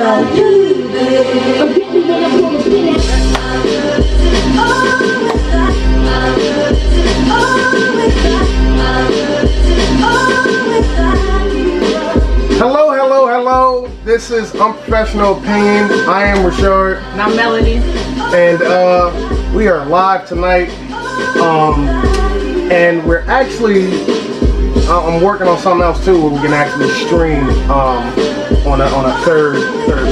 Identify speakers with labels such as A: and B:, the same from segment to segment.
A: Hello, hello, hello. This is Unprofessional Opinion. I am Rashard.
B: And I'm Melody.
A: And we are live tonight. And we're actually, I'm working on something else too, where we can actually stream on a third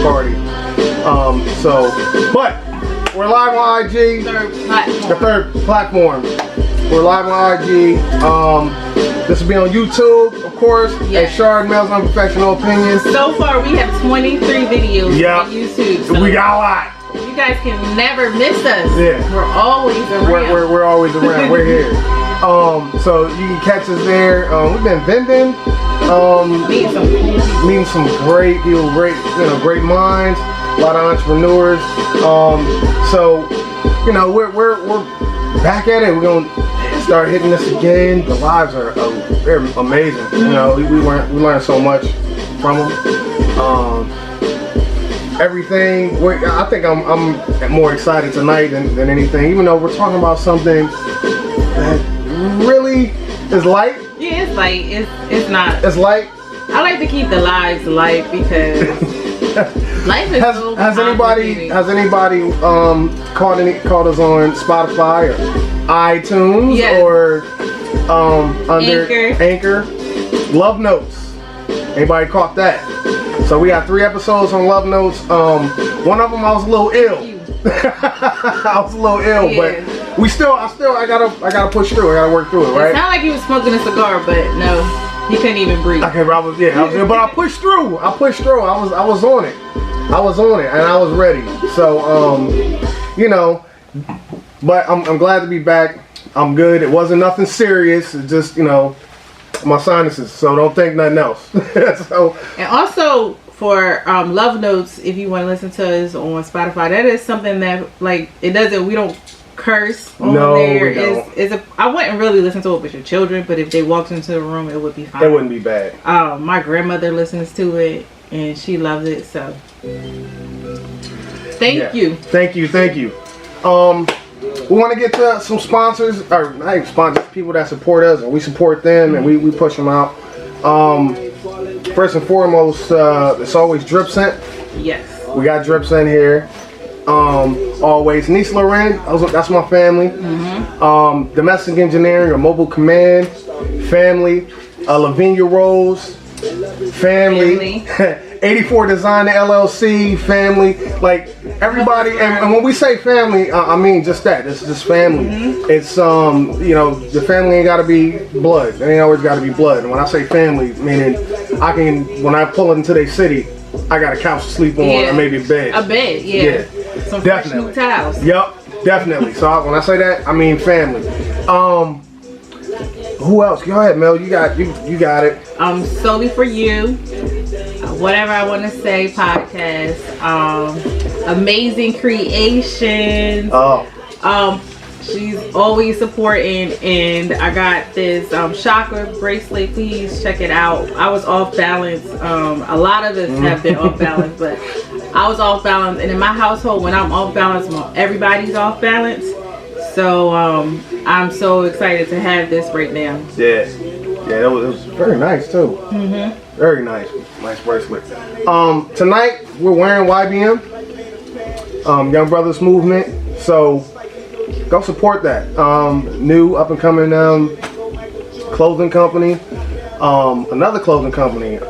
A: party. But we're live on IG. The third platform. We're live on IG. This will be on YouTube, of course. Yes. At Shard Mel's Unprofessional Opinions.
B: So far, we have 23 videos on YouTube. So
A: we got a lot.
B: You guys can never miss us.
A: Yeah.
B: We're always around.
A: We're always around. We're here. So you can catch us there. We've been vending. Meeting some great people, great minds. A lot of entrepreneurs. So we're back at it. We're gonna start hitting this again. The lives are they're amazing. We learned so much from them. Everything. I think I'm more excited tonight than anything. Even though we're talking about something that really is light.
B: Yeah, it's light. It's not.
A: It's light.
B: I like to keep the lives light because life is so complicated. Has anybody
A: called us on Spotify or iTunes or under Anchor? Love Notes. Anybody caught that? So we got 3 episodes on Love Notes. One of them I was a little ill. I was a little ill, but I gotta push through. I gotta work through it, right?
B: It sounded like he was smoking a cigar, but no, he couldn't even breathe.
A: Okay, but I was pushed through. I was on it. I was on it, and I was ready. So, but I'm glad to be back. I'm good. It wasn't nothing serious. It just, my sinuses. So don't think nothing else.
B: And also for Love Notes, if you want to listen to us on Spotify, that is something that we don't curse on there.
A: We don't.
B: I wouldn't really listen to it with your children, but if they walked into the room, it would be fine.
A: It wouldn't be bad.
B: My grandmother listens to it and she loves it, so thank you.
A: We want to get to some sponsors, or not even sponsors, people that support us, and we support them, and we push them out. First and foremost, it's always Drip Scent.
B: Yes.
A: We got Drip Scent here. Always Niece Loren, that's my family. Domestic Engineering or Mobile Command, family. Lavinia Rose, family. 84 Design LLC, family. Like everybody, and when we say family, I mean just that. It's just family. It's the family ain't gotta be blood. It ain't always gotta be blood. And when I say family, meaning when I pull into their city, I got a couch to sleep on, or maybe a bed.
B: A bed, yeah. Some fresh new towels.
A: Yep, definitely. So when I say that, I mean family. Who else? Go ahead, Mel. You got it.
B: Solely for You. Whatever I want to say podcast. Amazing Creations. She's always supporting, and I got this chakra bracelet. Please check it out. I was off balance. A lot of us have been off balance, but I was off balance, and in my household, when I'm off balance, everybody's off balance. So I'm so excited to have this right now.
A: Yeah, it was very nice too. Very nice bracelet. Tonight we're wearing YBM, Young Brothers Movement. So go support that. New up and coming clothing company. Another clothing company.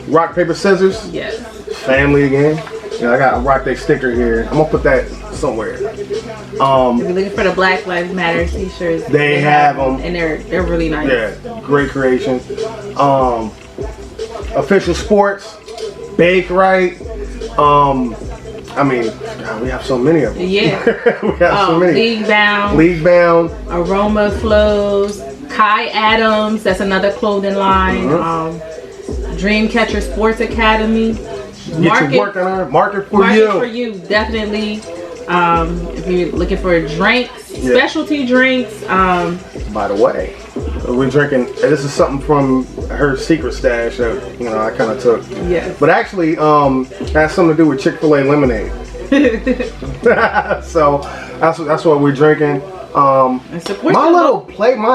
A: Rock Paper Scissors.
B: Yes.
A: Family again. I got a Rock Day sticker here. I'm gonna put that somewhere.
B: If you're looking for the Black Lives Matter t-shirts,
A: they have them,
B: and they're really nice.
A: Yeah, great creation. Official Sports, Bake Right. We have so many of them. Yeah. We have so many. League Bound.
B: Aroma Flows. Kai Adams, that's another clothing line. Dreamcatcher Sports Academy.
A: Get your work on her. Market for you,
B: definitely. If you're looking for drinks, specialty drinks.
A: By the way, We're drinking. This is something from her secret stash that I kind of took.
B: Yes.
A: But actually, it has something to do with Chick-fil-A lemonade. So that's what we're drinking. My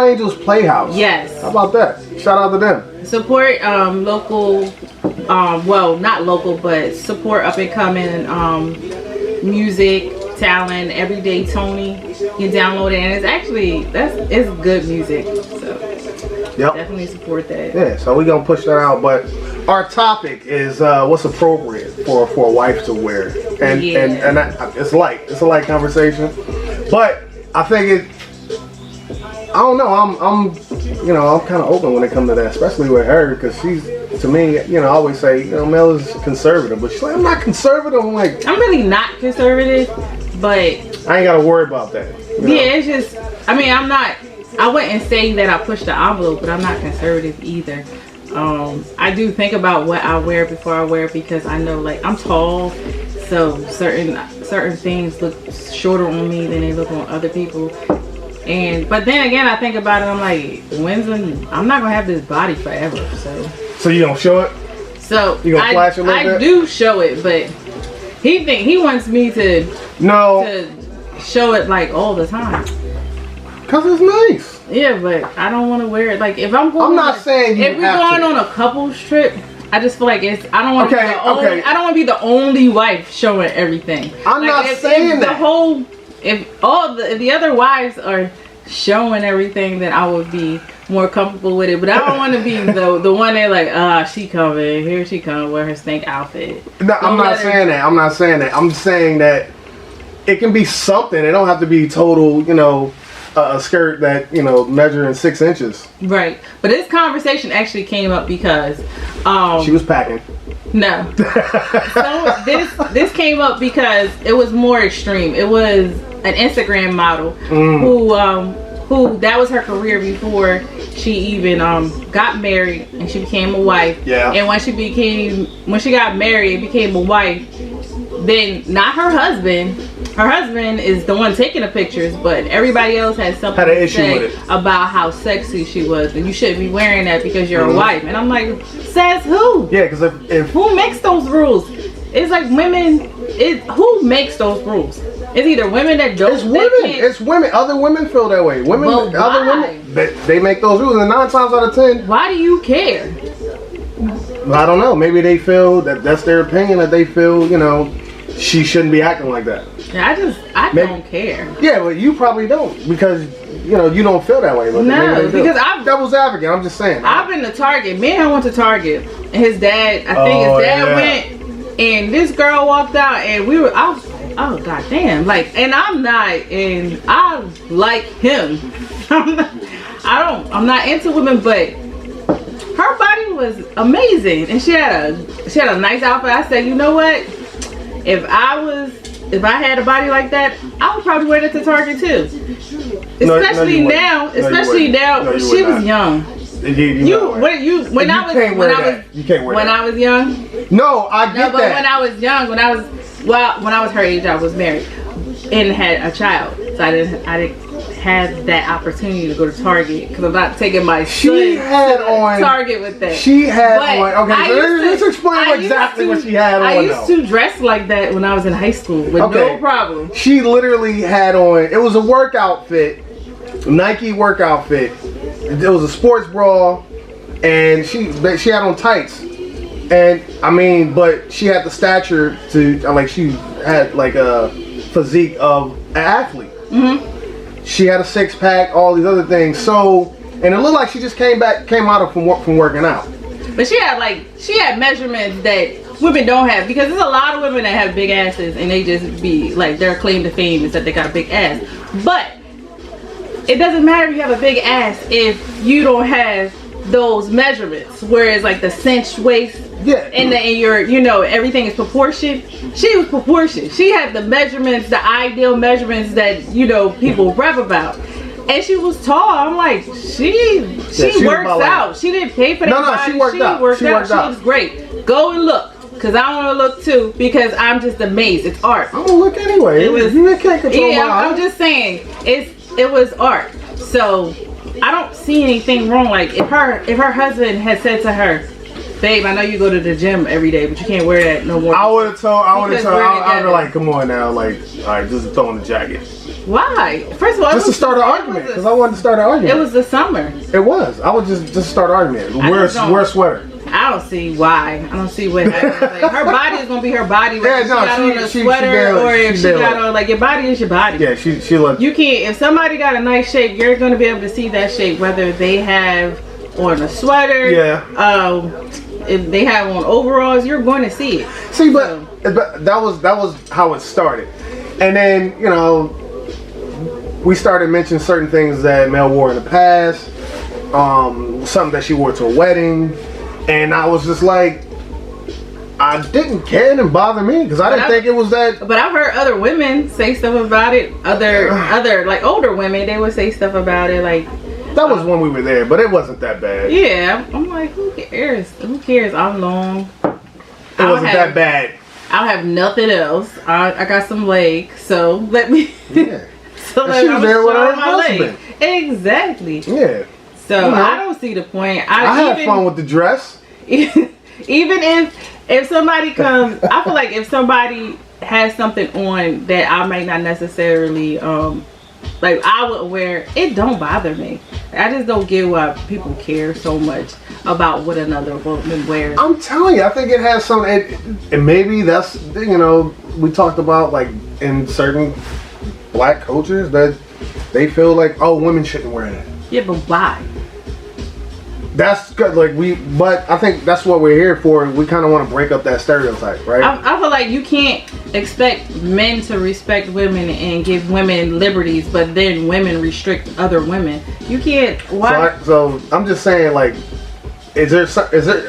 A: Angel's Playhouse.
B: Yes.
A: How about that? Shout out to them.
B: Support local, well, not local, but support up and coming music, talent, Everyday Tony. You download it, and it's good music. So definitely support that.
A: Yeah, so we're gonna push that out. But our topic is what's appropriate for a wife to wear, and it's light. It's a light conversation, but I think I don't know. I'm kind of open when it comes to that, especially with her, because she's, to me, I always say, Mel is conservative, but she's like, I'm not conservative. I'm like,
B: I'm really not conservative, but
A: I ain't got to worry about that.
B: Yeah, it's just, I mean, I wouldn't say that I push the envelope, but I'm not conservative either. I do think about what I wear before I wear it, because I know, like, I'm tall, so certain things look shorter on me than they look on other people. But then again, I think about it, I'm like, I'm not gonna have this body forever, so you
A: gonna show it?
B: So
A: you gonna flash it a little bit?
B: I do show it, but he wants me to show it like all the time.
A: Cause it's nice.
B: Yeah, but I don't want to wear it. Like, if I'm going,
A: I'm not saying you
B: if we're going on a couple's trip, I just feel like I don't want to I don't want to be the only wife showing everything.
A: I'm not saying that.
B: If all the other wives are showing everything, then I would be more comfortable with it. But I don't want to be the one that like, she coming, here she comes with her stink outfit.
A: No, I'm not saying that. I'm not saying that. I'm saying that it can be something. It don't have to be total, a skirt that, measuring 6 inches.
B: Right. But this conversation actually came up because
A: she was packing.
B: No. So this came up because it was more extreme. It was an Instagram model who that was her career before she even got married and she became a wife.
A: Yeah.
B: And when she got married and became a wife, then not her husband. Her husband is the one taking the pictures, but everybody else had something to say about how sexy she was, and you shouldn't be wearing that because you're a wife. And I'm like, says who?
A: Yeah, because if
B: who makes those rules? It's like women. Who makes those rules? It's either women that don't.
A: It's women. It's women. Other women feel that way. Other women, they make those rules, and 9 times out of 10.
B: Why do you care?
A: I don't know. Maybe they feel that's their opinion. That they feel, she shouldn't be acting like that.
B: Yeah, I don't care.
A: Yeah, but you probably don't, because you don't feel that way. But
B: no, because I'm
A: devil's advocate. I'm just saying.
B: I've been to Target. Me and him went to Target, and his dad. I think his dad went, and this girl walked out, and we were. Oh god damn! Like, and I'm not, and I like him. I'm not into women, but her body was amazing, and she had a nice outfit. I said, you know what? If I had a body like that, I would probably wear it to Target too. Especially now, she was young. When I was young.
A: No, I get that.
B: But when I was young, when I was her age, I was married and had a child, so I didn't have that opportunity to go to Target because I'm not taking my son to Target with that.
A: She had on. Okay, so let's explain exactly what she had on.
B: I used to dress like that when I was in high school with no problem.
A: She literally had on. It was a work outfit, Nike work outfit. It was a sports bra, and she had on tights. And I mean, but she had the stature to she had like a physique of an athlete. Mm-hmm. She had a 6-pack, all these other things. So, and it looked like she just came out from working out.
B: But she had measurements that women don't have, because there's a lot of women that have big asses and they just be like, their claim to fame is that they got a big ass. But it doesn't matter if you have a big ass if you don't have those measurements, whereas like the cinched waist, and your everything is proportioned. She was proportioned. She had the measurements, the ideal measurements that people rap about, and she was tall. I'm like, she works out. She didn't pay for that.
A: No, she worked out. She
B: looks great. Go and look, because I want to look too, because I'm just amazed. It's art.
A: I'm gonna look anyway. You can't control my eye.
B: I'm just saying it was art. So I don't see anything wrong. Like if her husband had said to her, babe, I know you go to the gym every day, but you can't wear that no more.
A: I would have told. I'd be like, come on now, like, all right, just throw on the jacket.
B: Why? First of all,
A: just to start an argument, because I wanted to start an argument.
B: It was the summer.
A: It was. I would just start an argument. Wear a sweater.
B: I don't see why. I don't see what happens. Like, her body is gonna be her body. Whether she got on a sweater or if she got on, like, your body is your body.
A: Yeah, she looked.
B: You can't. If somebody got a nice shape, you're gonna be able to see that shape, whether they have on a sweater.
A: Yeah.
B: If they have on overalls, you're going to see it.
A: See, but that was how it started, and then we started mentioning certain things that Mel wore in the past, something that she wore to a wedding, and I was just like, I didn't care, it didn't bother me because I didn't think it was that.
B: But I've heard other women say stuff about it. Other like older women, they would say stuff about it like.
A: That was when we were there, but it wasn't that bad.
B: Yeah, I'm like, who cares? Who cares? I'm long.
A: It wasn't that bad.
B: I have nothing else. I got some legs, so let me.
A: Yeah.
B: So
A: she was there with her husband.
B: Exactly.
A: Yeah.
B: So I don't see the point.
A: I had fun with the dress.
B: Even if somebody comes, I feel like if somebody has something on that I might not necessarily like I would wear, it don't bother me. I just don't get why people care so much about what another woman wears.
A: I'm telling you, I think it has some, and maybe that's, we talked about like in certain black cultures that they feel like, oh, women shouldn't wear that.
B: Yeah, but why?
A: That's good. But I think that's what we're here for. We kind of want to break up that stereotype, right?
B: I feel like you can't expect men to respect women and give women liberties, but then women restrict other women. You can't. Why?
A: So I'm just saying, like, is there?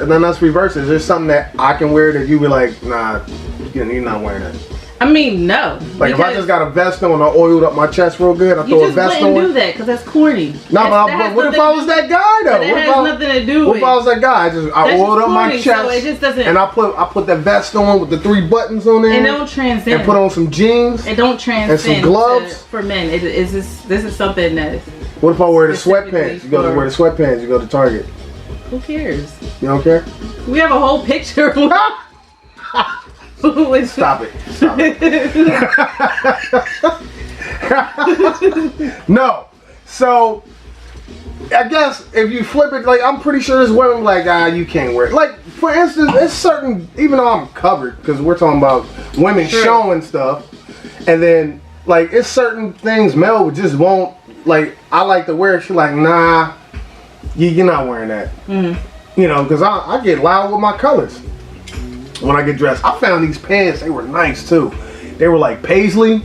A: Then let's reverse it. Is there something that I can wear that you be like, nah, you're not wearing that?
B: I mean, no.
A: Like if I just got a vest on, I oiled up my chest real good, I throw a vest on.
B: You just wouldn't do that because that's corny.
A: No, but what if I was that guy though?
B: That has nothing to do with.
A: What if I was that guy? I oiled up my chest,
B: so it just doesn't.
A: And I put that vest on with the 3 buttons on there.
B: It don't transcend.
A: And put on some jeans.
B: It don't transcend.
A: And some gloves
B: for men. This is something that.
A: What if I wear the sweatpants? You go to wear the sweatpants. You go to Target.
B: Who cares?
A: You don't care?
B: We have a whole picture.
A: Stop it. No. So I guess if you flip it, like I'm pretty sure there's women like, you can't wear it. Like for instance, it's certain, even though I'm covered, because we're talking about women showing stuff, and then like it's certain things Mel just won't, like I like to wear it. She's like, nah, you're not wearing that. Mm-hmm. Because I get loud with my colors. When I get dressed, I found these pants. They were nice too. They were like paisley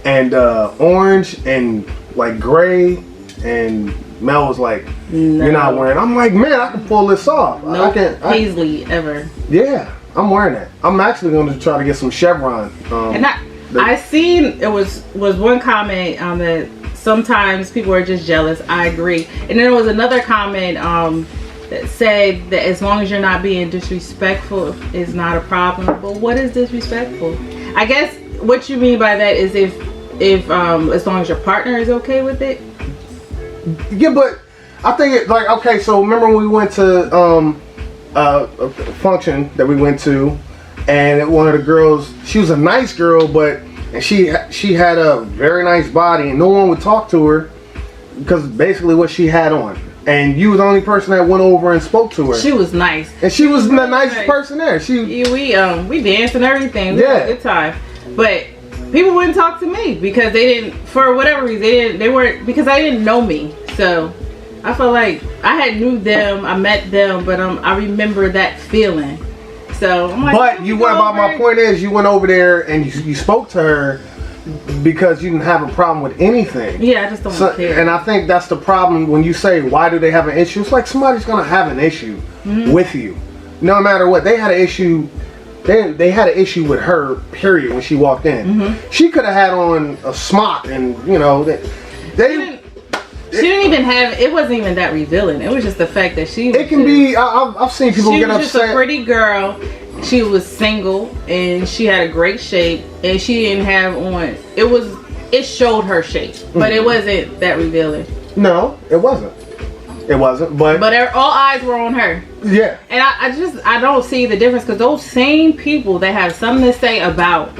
A: and orange and like gray. And Mel was like, "You're not wearing." I'm like, "Man, I can pull this off."
B: No paisley ever.
A: Yeah, I'm wearing that. I'm actually going to try to get some chevron.
B: And I seen it was one comment that sometimes people are just jealous. I agree. And then there was another comment that said that as long as you're not being disrespectful is not a problem. But what is disrespectful? I guess what you mean by that is if as long as your partner is okay with it.
A: Yeah, but I think it like, okay, so remember when we went to a function that we went to, and one of the girls, she was a nice girl, but she had a very nice body, and no one would talk to her because basically what she had on. And you was the only person that went over and spoke to her. She was nice. And she was the nicest person there.
B: We danced and everything. We had a good time. But people wouldn't talk to me because they didn't, for whatever reason, they weren't, because they didn't know me. So I felt like I had knew them, I met them, but I remember that feeling. So I'm like,
A: but my point is, you went over there and you spoke to her because you didn't have a problem with anything.
B: Yeah, I just don't care.
A: And I think that's the problem when you say, why do they have an issue? It's like somebody's gonna have an issue with you, no matter what. They had an issue. They had an issue with her, period, when she walked in. She could have had on a smock, and
B: she didn't even have. It wasn't even that revealing. It was just the fact that she.
A: It can be. I've seen people get upset.
B: She was just a pretty girl. She was single and she had a great shape, and she didn't have on. It showed her shape, but it wasn't that revealing.
A: No, it wasn't. It wasn't, but
B: all eyes were on her.
A: Yeah.
B: And I don't see the difference, because those same people that have something to say about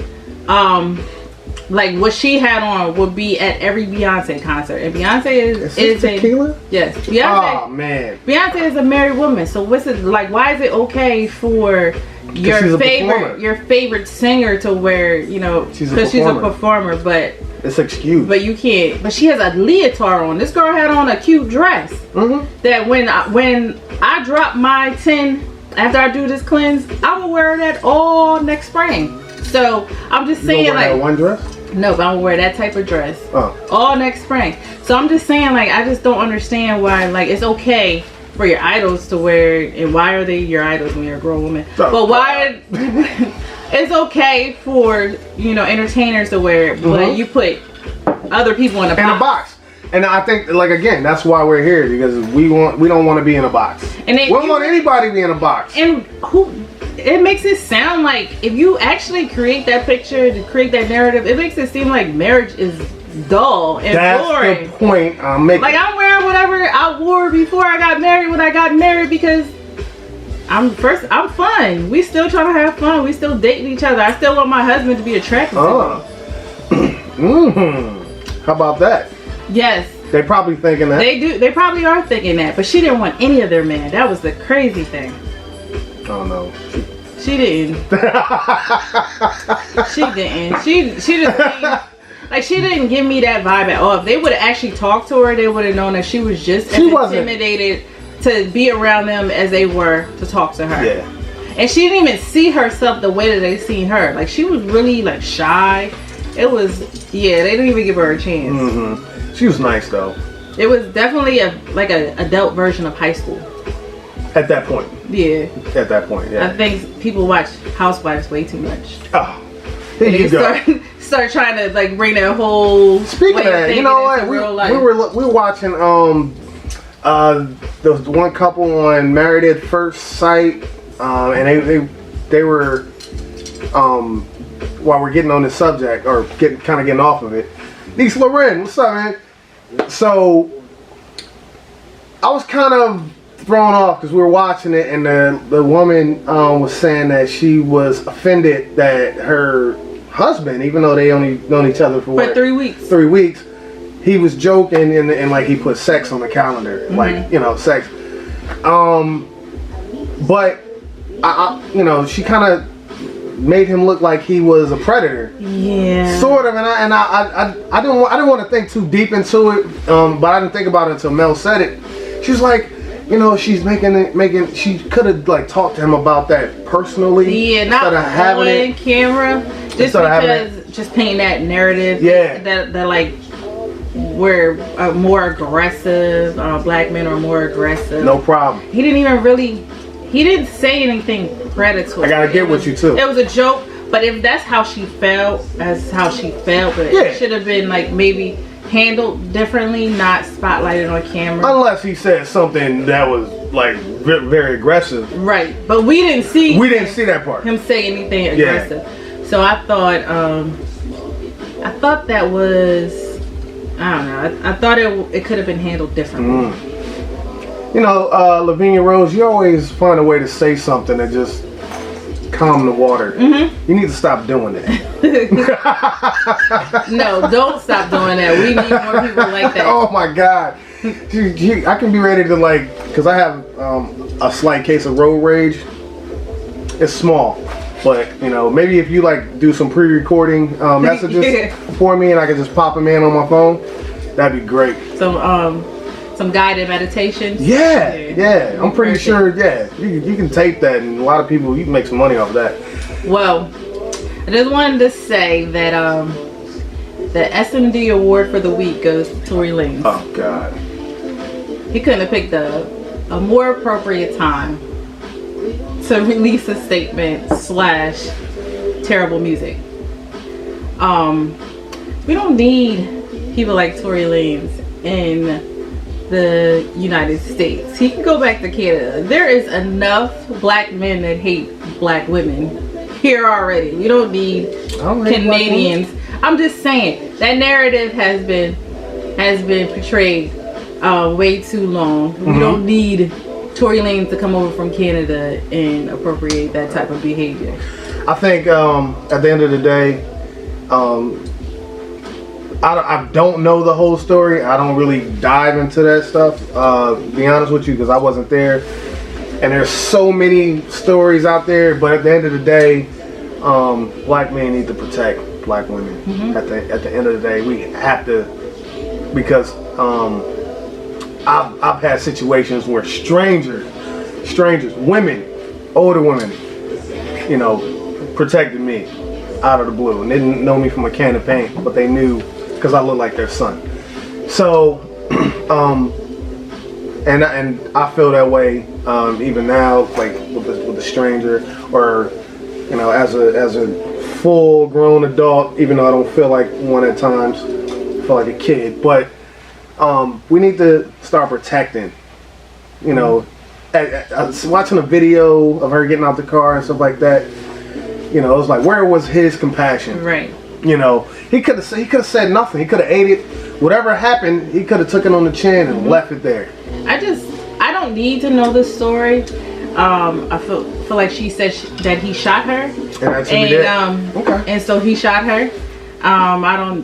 B: like what she had on would be at every Beyonce concert. And Beyonce is
A: tequila?
B: Yes. Beyonce.
A: Oh man.
B: Beyonce is a married woman. So what's it like? Why is it okay for your favorite singer to wear, you know, because she's a performer, but
A: it's excused.
B: But you can't. But she has a leotard on. This girl had on a cute dress. That when I drop my 10 after I do this cleanse, I will wear that all next spring. So I'm just saying,
A: wear
B: like,
A: that one dress?
B: No, but I'm gonna wear that type of dress all next spring. So I'm just saying, like, I just don't understand why, like, it's okay for your idols to wear, and why are they your idols when you're a grown woman? But why? It's okay for, you know, entertainers to wear it, but you put other people in a box.
A: And I think, like, again, that's why we're here, because we don't want to be in a box. And we don't want anybody to be in a box.
B: And it makes it sound like, if you actually create that picture, to create that narrative, it makes it seem like marriage is dull and boring.
A: That's the point I'm making.
B: Like, I'm wearing whatever I wore before I got married, when I got married, because I'm fun. We still trying to have fun. We still dating each other. I still want my husband to be attracted to me.
A: How about that?
B: Yes.
A: They probably thinking that.
B: They do. They probably are thinking that. But she didn't want any of their men. That was the crazy thing.
A: Oh no.
B: She didn't. She didn't. She just like, she didn't give me that vibe at all. If they would have actually talked to her, they would have known that she was just as intimidated to be around them as they were to talk to her.
A: Yeah.
B: And she didn't even see herself the way that they seen her. Like, she was really, like, shy. It was, they didn't even give her a chance.
A: She was nice though.
B: It was definitely a adult version of high school.
A: At that point.
B: Yeah.
A: At that point, yeah.
B: I think people watch Housewives way too much.
A: Oh, here you go.
B: Start trying to, like, bring that whole.
A: Speaking of that, you know what? We were watching there was one couple on Married at First Sight, and they were while we're getting on this subject, or getting off of it. Niece Loren, what's up, man? So I was kind of thrown off because we were watching it, and the woman was saying that she was offended that her husband, even though they only known each other for
B: 3 weeks.
A: 3 weeks, he was joking and like he put sex on the calendar, like, you know, sex. But I you know, she kind of made him look like he was a predator. Yeah. Sort of, and I didn't want to think too deep into it, but I didn't think about it until Mel said it. She was like, you know, she's making. She could have, like, talked to him about that personally.
B: Yeah, not having it camera. Just because, just painting that narrative.
A: Yeah.
B: That like, we're more aggressive. Black men are more aggressive.
A: No problem.
B: He didn't even really. He didn't say anything predatory.
A: I gotta get with you too.
B: It was a joke, but if that's how she felt, that's how she felt. But it should have been, like, maybe handled differently, not spotlighted on camera.
A: Unless he said something that was, like, very aggressive. Right,
B: but we didn't see.
A: We didn't see that part.
B: Him say anything aggressive. So I thought that was, I don't know. I thought it could have been handled differently.
A: You know, Lavinia Rose, you always find a way to say something that just calm the water. You need to stop doing that.
B: No, don't stop doing that. We need more people like that.
A: Oh my God. I can be ready to, like, because I have a slight case of road rage. It's small, but, you know, maybe if you, like, do some pre-recording messages for me and I can just pop them in on my phone, that'd be great.
B: Some guided meditations.
A: Yeah. I'm pretty sure. Yeah, you can tape that, and a lot of people, you can make some money off of that.
B: Well, I just wanted to say that the SMD award for the week goes to Tory Lanez.
A: Oh God.
B: He couldn't have picked a more appropriate time to release a statement / terrible music. We don't need people like Tory Lanez in the United States. He can go back to Canada. There is enough black men that hate black women here already. We don't need Canadians. I'm just saying that narrative has been portrayed way too long. We don't need Tory Lanez to come over from Canada and appropriate that type of behavior.
A: I think at the end of the day, I don't know the whole story. I don't really dive into that stuff, be honest with you, because I wasn't there. And there's so many stories out there, but at the end of the day, black men need to protect black women. At the end of the day, we have to, because I've had situations where strangers, women, older women, you know, protected me out of the blue, and they didn't know me from a can of paint, but they knew because I look like their son. So, and I feel that way even now, like with a stranger, or you know, as a full grown adult, even though I don't feel like one at times, I feel like a kid. But we need to start protecting. You know, I was watching a video of her getting out the car and stuff like that. You know, it was like, where was his compassion?
B: Right.
A: You know, he could have said nothing. He could have ate it. Whatever happened, he could have took it on the chin and left it there.
B: I don't need to know the story. I feel like she said that he shot her, and so he shot her. I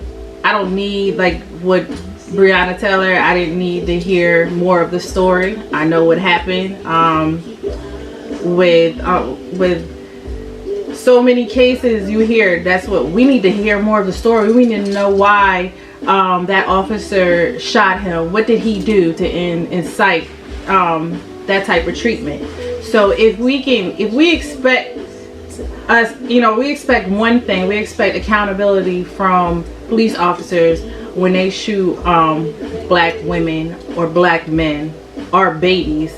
B: don't need, like what Breonna Taylor. I didn't need to hear more of the story. I know what happened. With so many cases you hear, that's what we need to hear, more of the story. We need to know why that officer shot him. What did he do to incite that type of treatment? So if we expect us, you know, we expect one thing. We expect accountability from police officers when they shoot black women or black men or babies.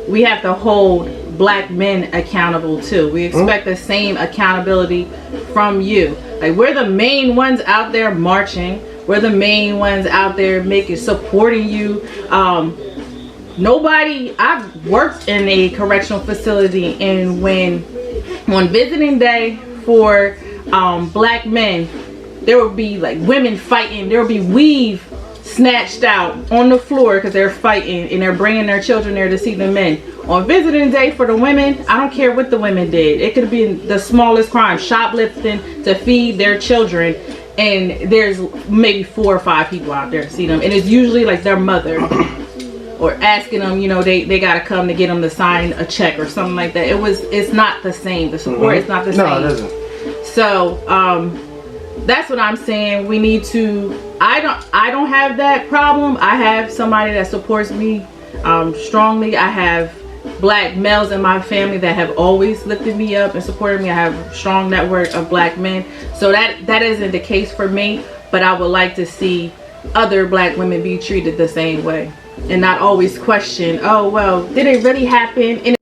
B: We have to hold black men accountable too. We expect the same accountability from you. Like, we're the main ones out there marching. We're the main ones out there supporting you. I've worked in a correctional facility, and when on visiting day for black men, there would be like women fighting. There would be weave snatched out on the floor because they're fighting, and they're bringing their children there to see the men. On visiting day for the women, I don't care what the women did. It could have been the smallest crime, shoplifting to feed their children, and there's maybe 4 or 5 people out there to see them, and it's usually like their mother or asking them, you know, they gotta come to get them to sign a check or something like that. It's not the same. The support is not the same. No, it isn't. So that's what I'm saying. We need to. I don't have that problem. I have somebody that supports me strongly. I have black males in my family that have always lifted me up and supported me. I have a strong network of black men. So that isn't the case for me, but I would like to see other black women be treated the same way and not always question, oh, well, did it really happen? And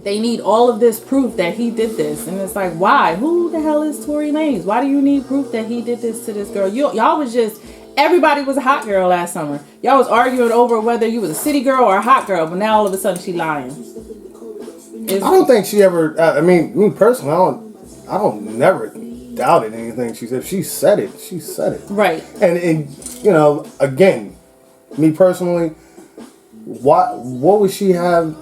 B: they need all of this proof that he did this. And it's like, why? Who the hell is Tory Lanez? Why do you need proof that he did this to this girl? Y'all was just, everybody was a hot girl last summer. Y'all was arguing over whether you was a city girl or a hot girl, but now all of a sudden she lying.
A: I don't think she ever, me personally, I don't never doubted anything she said. If she said it, she said it. Right. And you know, again, me personally, what would she have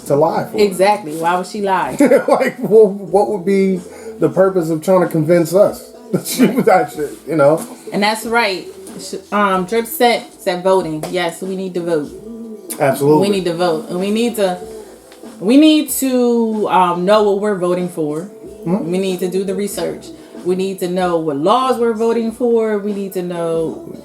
A: to lie for? Exactly. Why would she lie? Like, well, what would be the purpose of trying to convince us that she was that shit, you know? And that's right. Drip said voting. Yes, we need to vote. Absolutely. We need to vote. And we need to know what we're voting for. Mm-hmm. We need to do the research. We need to know what laws we're voting for. We need to know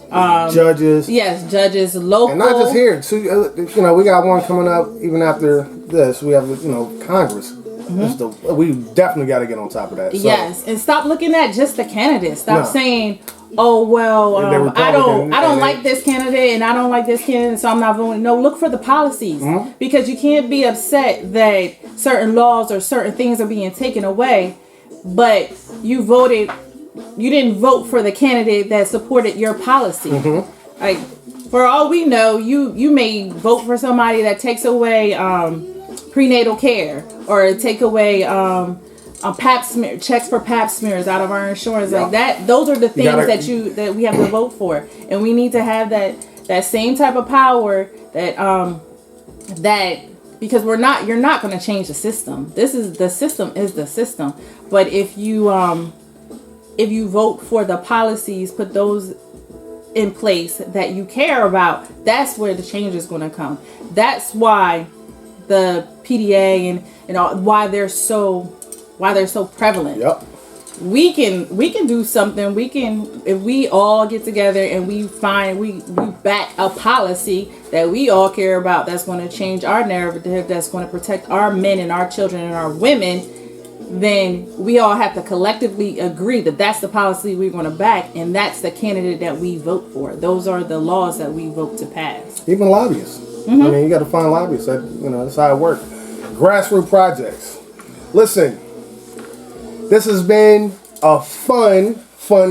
A: judges. Yes, judges, local. And not just here. So, you know, we got one coming up even after this. We have, you know, Congress. Mm-hmm. We definitely got to get on top of that. So. Yes, and stop looking at just the candidates. Stop saying, oh, well, I don't like this candidate and I don't like this candidate, so I'm not voting. No, look for the policies. Mm-hmm. Because you can't be upset that certain laws or certain things are being taken away, but you didn't vote for the candidate that supported your policy. Mm-hmm. Like, for all we know, you may vote for somebody that takes away prenatal care or take away pap smear checks for pap smears out of our insurance. Like that, those are the things that we have to vote for, and we need to have that
B: that same type of power that because you're not going to change the system. The system is the system. But if you vote for the policies, put those in place that you care about, that's where the change is going to come. That's why the PDA and all, why they're so prevalent.
A: Yep.
B: We can do something. We can, if we all get together and we back a policy that we all care about, that's going to change our narrative, that's going to protect our men and our children and our women, then we all have to collectively agree that that's the policy we're going to back, and that's the candidate that we vote for. Those are the laws that we vote to pass.
A: Even lobbyists. Mm-hmm. I mean, you got to find lobbyists. That's how it works. Grassroots projects. Listen, this has been a fun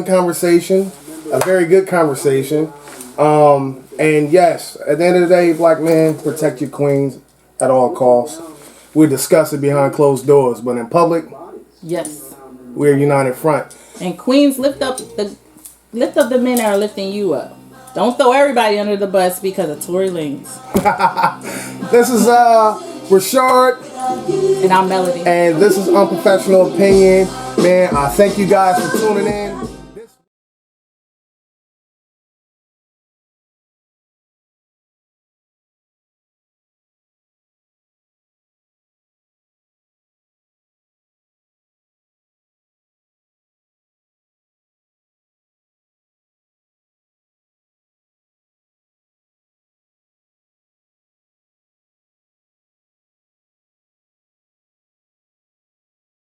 A: conversation, a very good conversation. And yes, at the end of the day, black men, protect your queens at all costs. We discuss it behind closed doors, but in public,
B: yes,
A: we're united front.
B: And queens, lift up the men that are lifting you up. Don't throw everybody under the bus because of Tory Lanez.
A: This is Rashard.
B: And I'm Melody.
A: And this is Unprofessional Opinion. Man, I thank you guys for tuning in.